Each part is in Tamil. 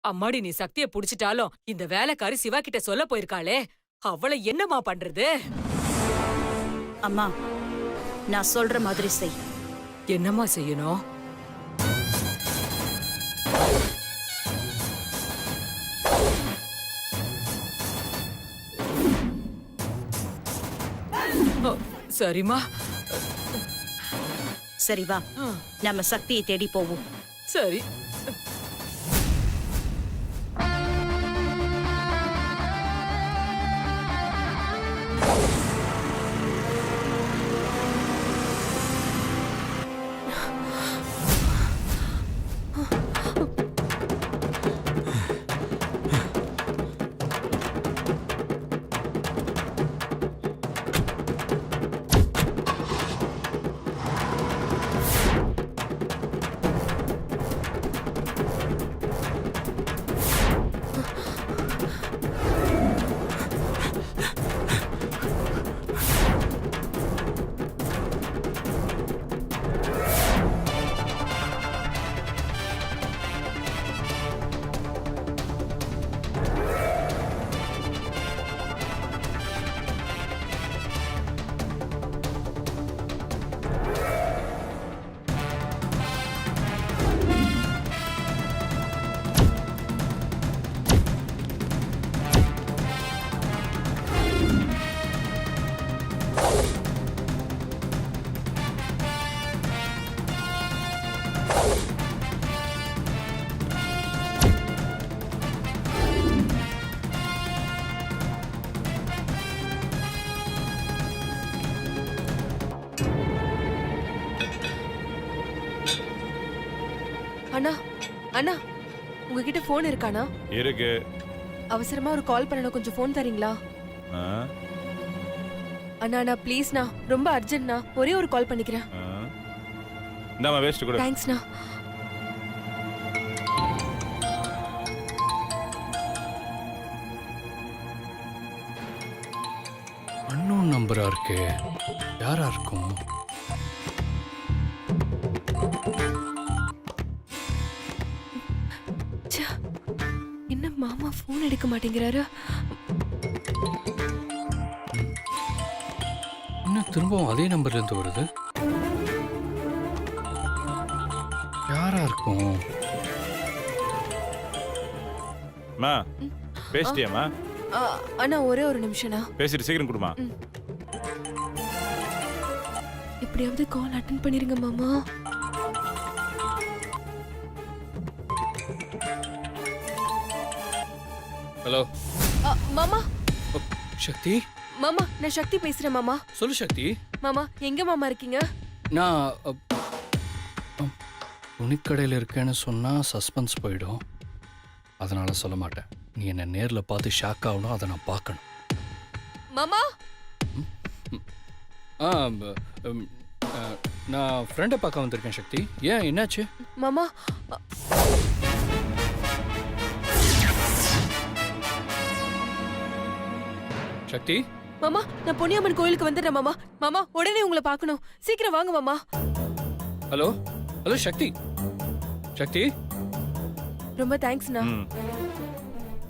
அம்மாடி நீ சக்திய புடிச்சிட்டாலும் இந்த வேலைக்காரி சிவா கிட்ட சொல்ல போயிருக்காளே, அவளை என்னம்மா பண்றது? அம்மா, நான் சொல்ற மாதிரி செய். என்னம்மா செய்யணும்? சரிம்மா. சரி வா, நம்ம சக்தியை தேடி போவோம். சரி. அண்ணா அண்ணா உங்ககிட்ட போன் இருக்கானா? இருக்கு. அவசரமா ஒரு கால் பண்ணணும், கொஞ்சம் போன் தரீங்களா? அண்ணா அண்ணா ப்ளீஸ்ண்ணா, ரொம்ப அர்ஜென்ட்ண்ணா, ஒரே ஒரு கால் பண்ணிக்கிறேன். இந்தாமா வேஸ்ட் கொடு. தேங்க்ஸ்ண்ணா. அன்னோன் நம்பரா இருக்கு, யாரா இருக்கும்? என்ன மாமா போன் எடுக்க மாட்டேங்கிறாரு? இன்னும் திரும்பவும் அதே நம்பர்ல இருந்து வருது, யாரா இருக்கும்? மா பேசிட்டியாமா? அண்ணா ஒரே ஒரு நிமிஷம்ண்ணா. பேசிட்டு சீக்கிரம் கொடுமா. எப்படியாவது கால் அட்டெண்ட் பண்ணிருங்க மாமா. ஹலோ மாமா. சக்தி. மாமா நான் சக்தி பேசுறேன் மாமா. சொல்லு சக்தி. மாமா எங்க மாமா இருக்கீங்க? நான் துணிக்கடையில் இருக்கேன்னு சொன்னா சஸ்பென்ஸ் போயிடும், அதனால சொல்ல மாட்டேன். நீ என்ன நேர்ல பார்த்து ஷாக் ஆகணும், அதை நான் பார்க்கணும். மாமா நான் ஃப்ரெண்டை பார்க்க வந்திருக்கேன் சக்தி. ஏன் என்னாச்சு? மாமா சக்தி. மாமா நான் பொன்னியம்மன் கோயிலுக்கு வந்துடுறேன் மாமா. மாமா உடனே உங்களை பார்க்கணும், சீக்கிரம் வாங்க மாமா. ஹலோ ஹலோ சக்தி. சக்தி ரொம்ப தேங்க்ஸ்ண்ணா.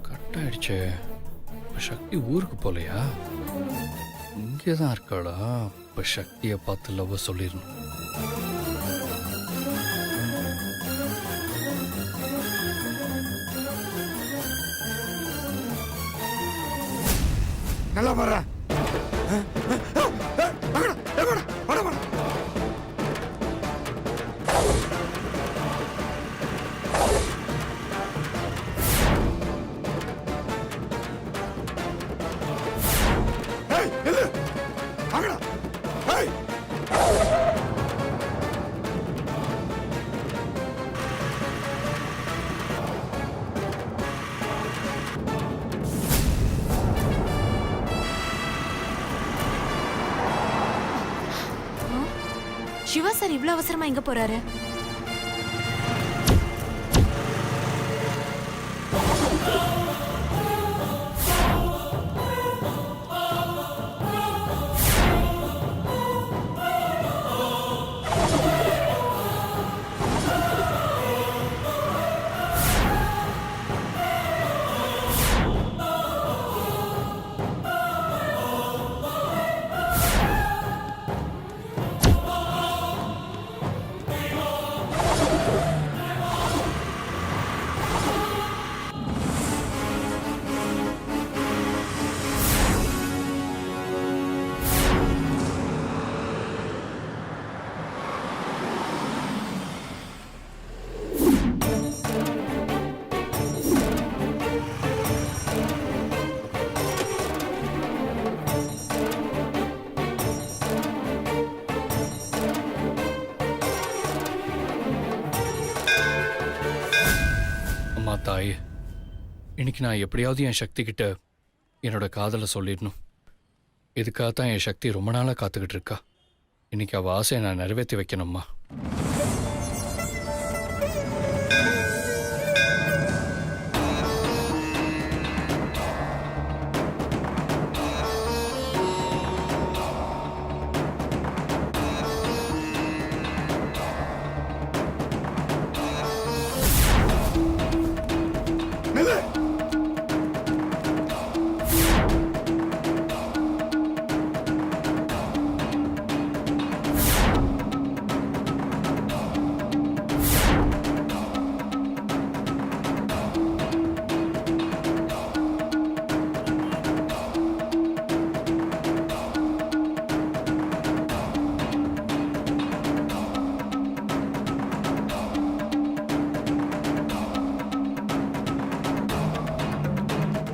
கட் ஆயிடுச்சு. இப்போ சக்தி ஊருக்கு போலையா? இங்கே தான் இருக்காளா? இப்போ சக்தியை பார்த்து லவ் சொல்லிடணும். நல்லா பாரு. சிவா சார் இவ்வளவு அவசரமா எங்க போறாரு? அம்மா தாயே, இன்னைக்கு நான் எப்படியாவது என் சக்தி கிட்ட என்னோட காதலை சொல்லிடணும். இதுக்காகத்தான் என் சக்தி ரொம்ப நாளாக காத்துக்கிட்டு இருக்கா. இன்னைக்கு அவள் ஆசையை நான் நிறைவேற்றி வைக்கணும்மா.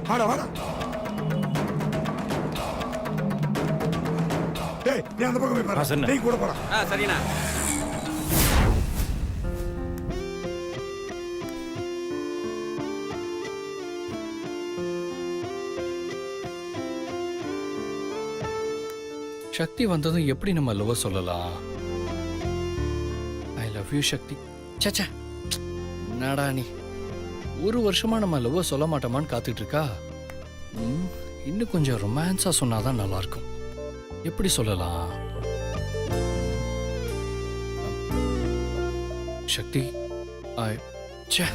வாடா வாடா. டேய் நீ அந்த பக்கம் போய் பாரு. சரிண்ணே. நீ கூட போடா. சரிண்ணா. சக்தி வந்ததும் எப்படி நம்ம லவ் சொல்லலாம்? ஐ லவ் யூ சக்தி. சச்சா, என்னடா நீ ஒரு வருஷமா நம்ம லவ் சொல்ல மாட்டோமான்னு காத்துட்டு இருக்கா. இன்னும் கொஞ்சம் ரொமான்ஸா சொன்னாதான் நல்லா இருக்கும். எப்படி சொல்லலாம்? சக்தி, ஐ ச்சே.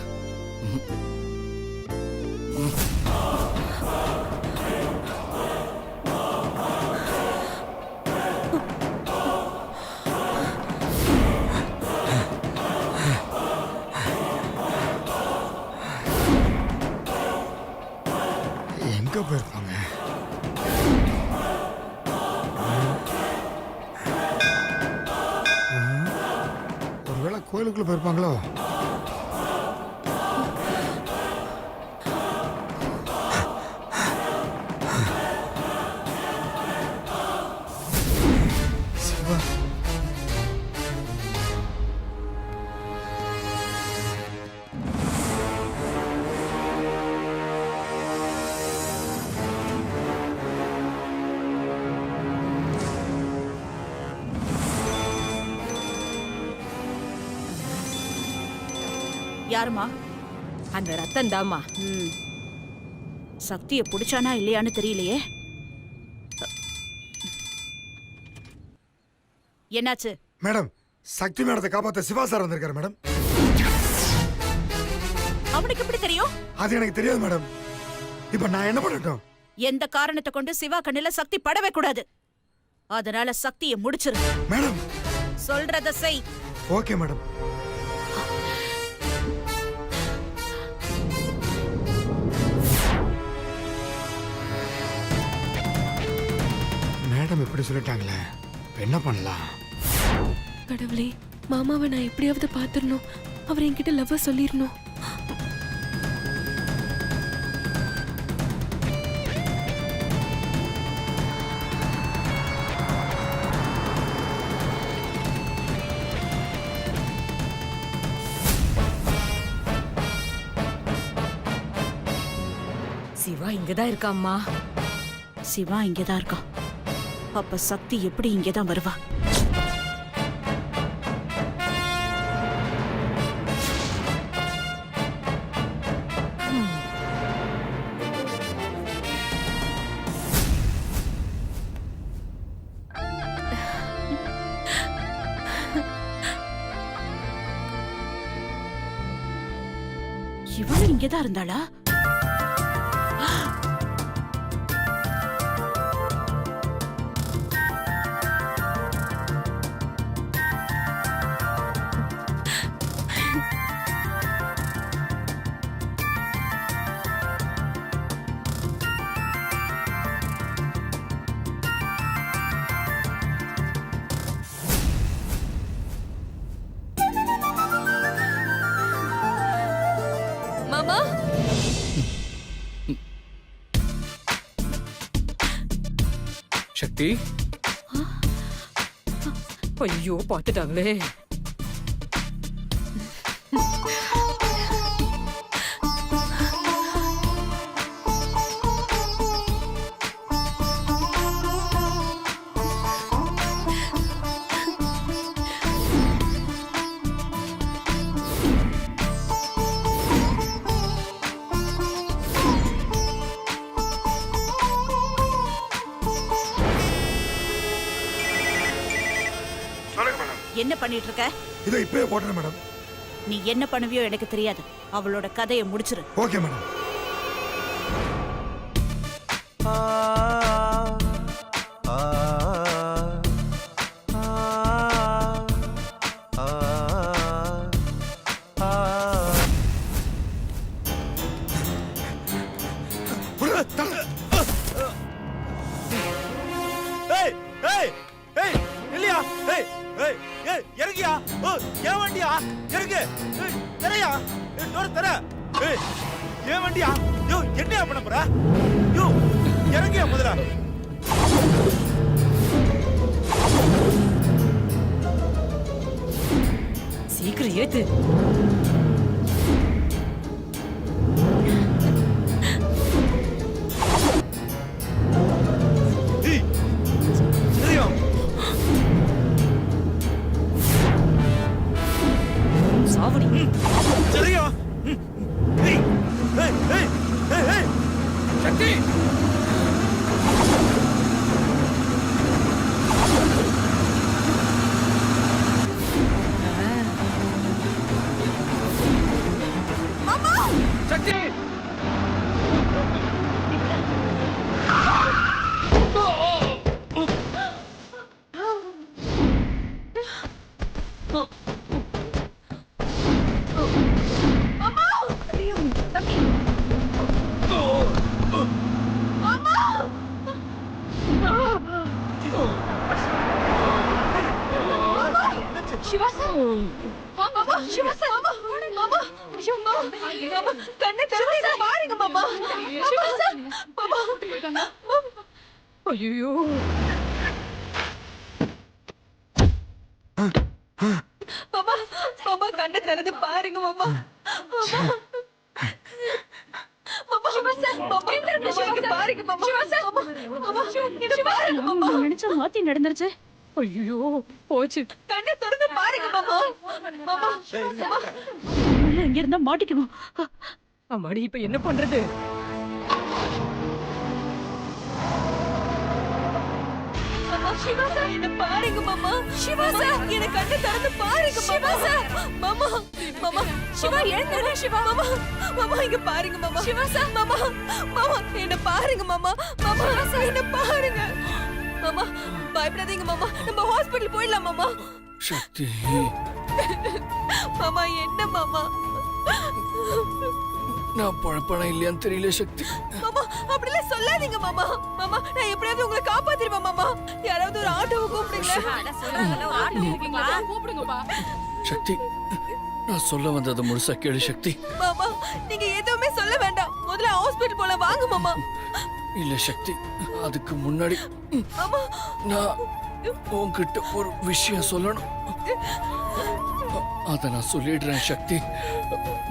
எங்க போயிருப்பாங்க? ஒருவேளை கோயிலுக்குள்ள போயிருப்பாங்களோ? சிவா, யாருமா? அந்த ரத்தம் தாம்மா. சக்தியை பிடிச்சானா இல்லையான்னு தெரியலையே. என்னாச்சு? மேடம், சக்தி மேடத்தை காப்பாத்த சிவா சார் வந்திருக்காரு மேடம். அவனுக்கு எப்படி தெரியும்? அது எனக்கு தெரியாது மேடம். இப்ப நான் என்ன பண்ணட்டும்? எந்த காரணத்தை கொண்டு சிவா கண்ணுல சக்தி படவே கூடாது. அதனால சக்தியை முடிச்சிரு. மேடம், சொல்றத செய். Okay madam. மேடம் இப்படி சொல்லிட்டாங்களே, என்ன பண்ணலாம்? கடவுளே, மாமாவை நான் எப்படியாவது பாத்துடணும். அவர் என்கிட்ட லவ்வ சொல்லிடணும். சிவா இங்கதான் இருக்காம்மா. சிவா இங்கதான் இருக்கான். அப்ப சக்தி எப்படி இங்கதான் வருவா? இவள் இங்கதான் இருந்தாளா? மாமா, சக்தி, ஐயோ பாத்துட்டாங்களே. என்ன பண்ணிட்டு இருக்க? இதோ இப்பவே போடுறேன் மேடம். நீ என்ன பண்ணுவியோ எனக்கு தெரியாது. அவளோட கதையை முடிச்சிரு. Okay madam. ஏய் ஏய் ஏய் இல்லையா ஏய் ஏய் ஏய் இறங்கியா ஓ ஏன் வண்டியா இறங்கு ஏய் தரையா ஏய் டோர் தர ஏய் ஏன் வண்டியா யோ என்னையா பண்ண போற யோ இறங்கியா முதல்ல சீக்கிரம் ஏத்து. ஏய் சரியா சாவடி. சரியா ஏய் ஏய் ஏய் ஏய் ஏய் சக்தி சக்தி சிவா சார் மாமா சிவா சார் மாமா ஐயோ மாமா கண்ணை திறந்து பாருங்க மாமா சிவா சார் மாமா ஐயோ மாமா மாமா கண்ணை திறந்து பாருங்க மாமா மாமா சிவா சார் மாமா இங்க பாருங்க மாமா சிவா சார் மாமா இங்க பாருங்க மாமா நினைச்ச மாத்தி நடந்துருச்சு. ஐயோ போச்சு கண்ணை திறந்து பாருங்க மாமா மாமா இங்க இருந்தா மாட்டிக்கணும். அம்மாடி இப்ப என்ன பண்றது? மாமா சிவா சார் என்ன பாருங்க மாமா சிவா சார் என்ன கண்ணை திறந்து பாருங்க சிவா சார் மாமா மாமா சிவா எழுந்துருங்க சிவா மாமா மாமா இங்க பாருங்க மாமா சிவா சார் மாமா மாமா என்ன பாருங்க மாமா மாமா என்ன பாருங்க மாமா பயப்படாதீங்க மாமா நம்ம ஹாஸ்பிடல் போயிடலாம் மாமா சக்தி மாமா என்ன மாமா நான் பழப்பணம் இல்லையான்னு தெரியல சக்தி. மாமா அப்படிலாம் சொல்லாதீங்க மாமா மாமா நான் எப்படியாவது உங்களை காப்பாத்திடுவேன் மாமா யாராவது ஒரு ஆட்டோவை கூப்பிடுங்க சக்தி நான் சொல்ல வந்ததை முழுசா கேளு சக்தி. மாமா நீங்க எதுவுமே சொல்ல வேண்டாம் முதல்ல ஹாஸ்பிடல் போல வாங்க மாமா இல்ல சக்தி அதுக்கு முன்னாடி மாமா நான் உன்கிட்ட ஒரு விஷயம் சொல்லணும். அத நான் சொல்லிடுறேன் சக்தி.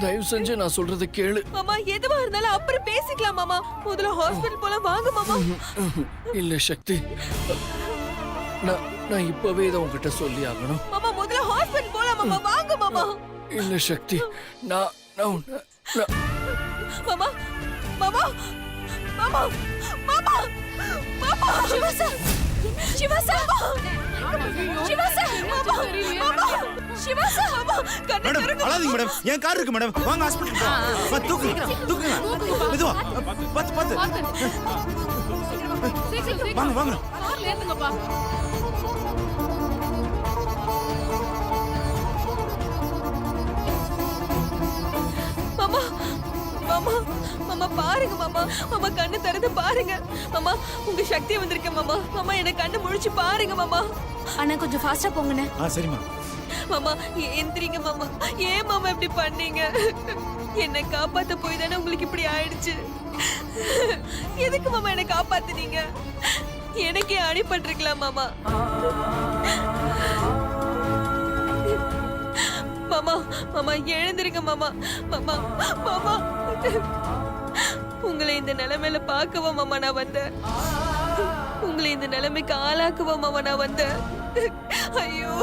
தயவு செஞ்சு நான் சொல்றதை கேளு. மாமா எதுவா இருந்தாலும் அப்புறம் பேசிக்கலாம் மாமா முதல்ல ஹாஸ்பிடல் போல வாங்க மாமா இல்ல சக்தி நான் இப்பவே இதை உன்கிட்ட சொல்லி ஆகணும். மாமா முதல்ல ஹாஸ்பிடல் போலாம் மாமா வாங்க மாமா இல்ல சக்தி நான் மாமா மாமா மாமா மாமா மாமா Siva sir Siva sir Siva sir மாமா மாமா சிவா சார் மாமா கண்ணை மேடம் திறங்க அழாதீங்க மேடம் என் கார் இருக்கு மேடம் வாங்க ஹாஸ்பிடல் தூக்குங்க தூக்குங்க மெதுவா பார்த்து பார்த்து வாங்க வாங்க மாமா மாமா மாமா பாருங்க மாமா மாமா கண்ணு திறந்து பாருங்க மாமா உங்க சக்தி வந்திருக்க மாமா மாமா என்ன கண்ணு முழிச்சு பாருங்க மாமா அண்ணா கொஞ்சம் ஃபாஸ்டா போங்கண்ணே சரிம்மா மாமா எந்திரிங்க மாமா ஏன் மாமா இப்படி பண்ணீங்க என்னை காப்பாத்த போய் தானே உங்களுக்கு இப்படி ஆயிடுச்சு எதுக்கு மாமா என்னை காப்பாத்துனீங்க எனக்கே அடிபட்டிருக்கலாம் மாமா மாமா மாமா எழுந்திருங்க மாமா மாமா மாமா உங்களை இந்த நிலைமையில பார்க்கவா மாமா நான் வந்தேன் உங்களை இந்த நிலைமைக்கு ஆளாக்குவா மாமா நான் வந்தேன் ஐயோ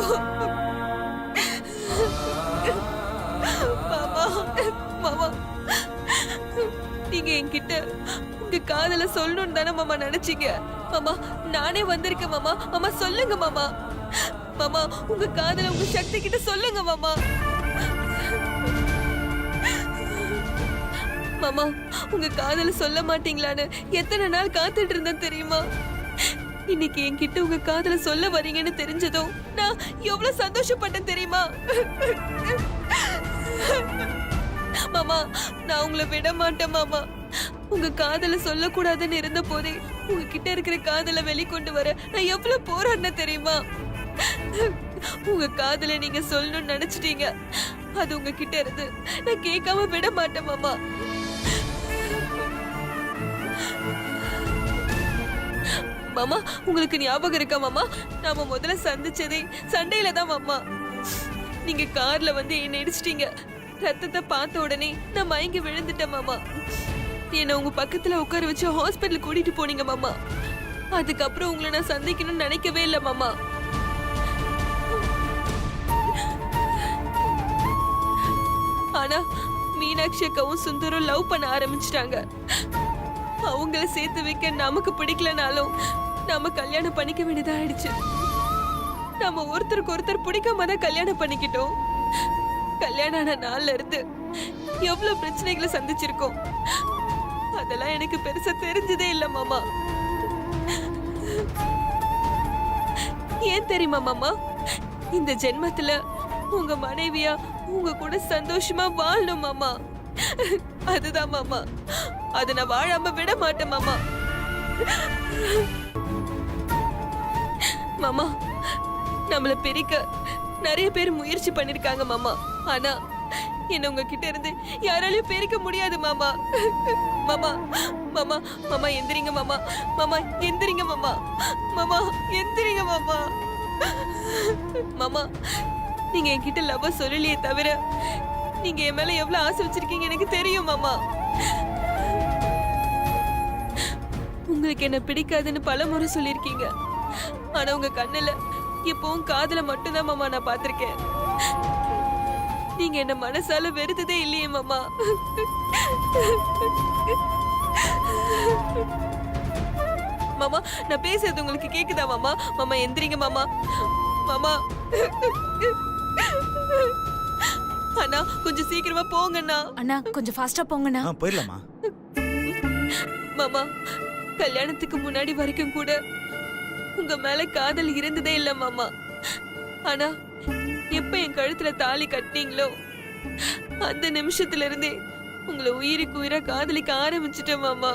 மாமா மாமா நீங்க என்கிட்ட உங்க காதல சொல்லணும்னு தானே மாமா நினைச்சீங்க மாமா நானே வந்திருக்கேன் மாமா மாமா சொல்லுங்க மாமா மாமா உங்க காதல உங்க சக்தி கிட்ட சொல்லுங்க மாமா. மாமா உங்க காதல சொல்ல மாட்டீங்களான்னு எத்தனை நாள் காத்துட்டு இருந்தேன் தெரியுமா? இன்னைக்கு என்கிட்ட உங்க காதல சொல்ல வரீங்கன்னு தெரிஞ்சதும் நான் எவ்வளவு சந்தோஷப்பட்டேன் தெரியுமா? மாமா நான் உங்களை விட மாட்டேன் மாமா. உங்க காதல சொல்லக்கூடாதுன்னு இருந்த போதே உங்ககிட்ட இருக்கிற காதல வெளிக்கொண்டு வர நான் எவ்வளவு போராடின தெரியுமா? உங்க காதல நீங்க சொல்லணும்னு நினைச்சிட்டீங்க. அது உங்ககிட்ட இருந்து நான் கேட்காம விட மாட்டேன் மாமா. மாமா உங்களுக்கு ஞாபகம் இருக்கா மாமா? நாம முதல்ல சந்திச்சதே சண்டையில தான் மாமா. நீங்க கார்ல வந்து என்ன இடிச்சிட்டீங்க. ரத்தத்தை பார்த்த உடனே நான் மயங்கி விழுந்துட்டேன் மாமா. என்ன உங்க பக்கத்துல உட்கார வச்சு ஹாஸ்பிட்டல் கூட்டிட்டு போனீங்க மாமா. அதுக்கப்புறம் உங்களை நான் சந்திக்கணும்னு நினைக்கவே இல்லை மாமா. ஆனா மீனாட்சி அக்காவும் சுந்தரம் லவ் பண்ண ஆரம்பிச்சிட்டாங்க. அவங்கள சேர்த்து வைக்க நமக்கு பிடிக்கலனாலும் நாம கல்யாணம் பண்ணிக்க வேண்டியதா ஆயிடுச்சு. நாம ஒருத்தருக்கு ஒருத்தர் பிடிக்காம தான் கல்யாணம் பண்ணிக்கிட்டோம். கல்யாணம் ஆன நாள்ல இருந்து எவ்வளவு பிரச்சனைகளை சந்திச்சிருக்கோம். அதெல்லாம் எனக்கு பெருசா தெரிஞ்சதே இல்ல மாமா. ஏன் தெரியுமா மாமா? இந்த ஜென்மத்துல உங்க மனைவியா உங்க கூட சந்தோஷமா வாழணும் மாமா. அதுதான் மாமா. அத நான் வாழாம விட மாட்டேன் மாமா. மாமா நம்மள பிரிக்க நிறைய பேர் முயற்சி பண்ணிருக்காங்க மாமா. ஆனா என்ன உங்ககிட்ட இருந்து யாராலையும் பிரிக்க முடியாது மாமா. மாமா மாமா மாமா எந்திரிங்க மாமா. மாமா எந்திரிங்க மாமா. மாமா எந்திரிங்க மாமா. மாமா நீங்க என்கிட்ட லவ் சொல்லலையே தவிர நீங்க என் மேல எவ்வளவு ஆசை வச்சிருக்கீங்க எனக்கு தெரியும் மாமா. உங்களுக்கு என்ன பிடிக்காதுன்னு பல முறை சொல்லிருக்கீங்க. ஆனா உங்க கண்ணுல இப்பவும் காதல மட்டும்தான் மாமா நான் பாத்திருக்கேன். நீங்க என்ன மனசால வெறுத்ததே இல்லையே மாமா. மாமா நான் பேசுறது உங்களுக்கு கேக்குதா மாமா? மாமா எந்திரிங்க மாமா. மாமா அண்ணா கொஞ்சம் சீக்கிரமா போங்கண்ணா. அண்ணா கொஞ்சம் ஃபாஸ்டா போங்கண்ணா. போயிடலாமா? மாமா கல்யாணத்துக்கு முன்னாடி வரைக்கும் கூட உங்க மேல காதல் இருந்ததே இல்ல மாமா. ஆனா எப்ப என் கழுத்துல தாலி கட்டினீங்களோ அந்த நிமிஷத்துல இருந்தே உங்களை உயிருக்கு உயிரா காதலிக்க ஆரம்பிச்சிட்டேன் மாமா.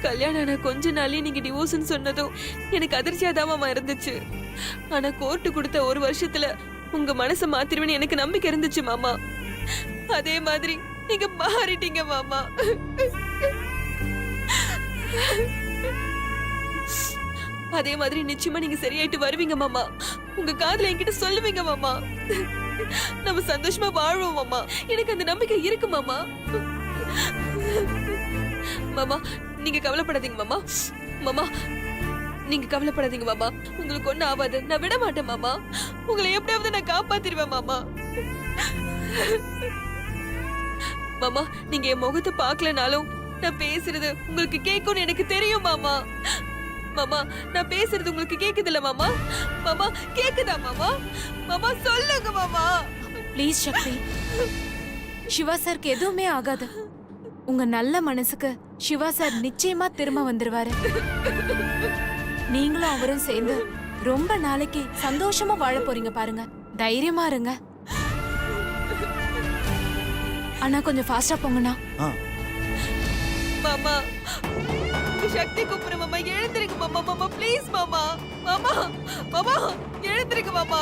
கல்யாணம் ஆனா கொஞ்ச நாளே நீங்க டிவோர்ஸ்னு சொன்னதும் எனக்கு அதிர்ச்சியா தான் மாமா இருந்துச்சு. ஆனா கோர்ட்டு கொடுத்த ஒரு வருஷத்துல உங்க மனசை மாத்திருவேன்னு எனக்கு நம்பிக்கை இருந்துச்சு மாமா. அதே மாதிரி நீங்க மாறிட்டீங்க மாமா. அதே மாதிரி நிச்சயமா நீங்க சரியாயிட்டு வருவீங்க மாமா. உங்க காதல என்கிட்ட சொல்லுவீங்க மாமா. நம்ம சந்தோஷமா வாழ்வோம் மாமா. எனக்கு அந்த நம்பிக்கை இருக்கு மாமா. மாமா நீங்க கவலைப்படாதீங்க மாமா. மாமா நீங்க கவலைப்படாதீங்க மாமா. உங்களுக்கு ஒண்ணும் ஆகாது. நான் விட மாட்டேன் மாமா. உங்களை எப்படியாவது நான் காப்பாத்திடுவேன் மாமா. மாமா நீங்க என் முகத்தை பார்க்கலனாலும் நான் பேசுறது உங்களுக்கு கேட்கும்னு எனக்கு தெரியும் மாமா. மாமா நான் பேசுறது உங்களுக்கு கேக்குதுல்ல மாமா? மாமா கேக்குதா மாமா? மாமா சொல்லுங்க மாமா. ப்ளீஸ் சக்தி. சிவா சாருக்கு எதுவுமே ஆகாது. உங்க நல்ல மனசுக்கு சிவா சார் நிச்சயமா திரும்ப வந்துருவாரு. நீங்களும் அவரும் சேர்ந்து ரொம்ப நாளைக்கு சந்தோஷமா வாழ போறீங்க பாருங்க. தைரியமா இருங்க. அண்ணா கொஞ்சம் ஃபாஸ்டா போங்கண்ணா. மாமா சக்தி கூப்பிடுற மாமா. எழுந்திருங்க மாமா. மாமா ப்ளீஸ் மாமா. மாமா மாமா எழுந்திருங்க மாமா.